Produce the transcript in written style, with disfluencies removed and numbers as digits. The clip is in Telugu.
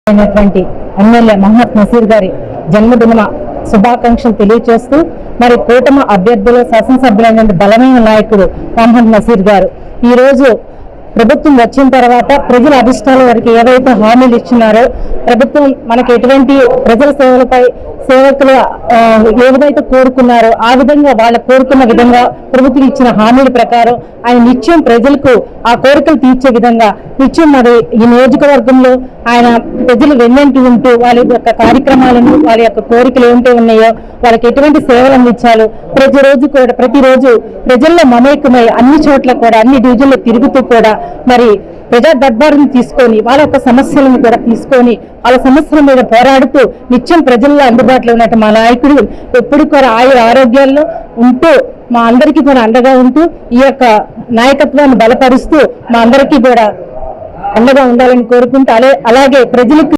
అయినటువంటి ఎమ్మెల్యే మహమ్మద్ నసీర్ గారి జన్మదిన శుభాకాంక్షలు తెలియజేస్తూ మరి కూటమి అభ్యర్థులు శాసనసభ్యులైన బలమైన నాయకుడు మహమ్మద్ నసీర్ గారు ఈ రోజు ప్రభుత్వం వచ్చిన తర్వాత ప్రజల అభిష్టాల వరకు ఏవైతే హామీలు ఇచ్చినారో ప్రభుత్వం మనకి ఎటువంటి ప్రజల సేవకులు ఏదైతే కోరుకున్నారో ఆ విధంగా వాళ్ళ కోరుకున్న విధంగా ప్రభుత్వం ఇచ్చిన హామీల ప్రకారం ఆయన నిత్యం ప్రజలకు ఆ కోరికలు తీర్చే విధంగా నిత్యం మరి ఈ నియోజకవర్గంలో ఆయన ప్రజలు వెన్నంటి ఉంటూ వాళ్ళ యొక్క కార్యక్రమాలను వాళ్ళ యొక్క కోరికలు ఏమిటి ఉన్నాయో వాళ్ళకి ఎటువంటి సేవలు అందించాలో ప్రతిరోజు ప్రజల్లో మమేకమై అన్ని చోట్ల కూడా అన్ని డివిజన్లో తిరుగుతూ కూడా మరి ప్రజా దర్బారుని తీసుకొని వాళ్ళ యొక్క సమస్యలను కూడా తీసుకొని వాళ్ళ సమస్యల మీద పోరాడుతూ నిత్యం ప్రజల్లో అందుబాటులో ఉన్నట్టు మా నాయకుడు ఎప్పుడు కూడా ఆరోగ్యాల్లో ఉంటూ మా అందరికీ కూడా అండగా ఉంటూ ఈ యొక్క నాయకత్వాన్ని బలపరుస్తూ మా అందరికీ కూడా అండగా ఉండాలని కోరుకుంటూ అలాగే ప్రజలకు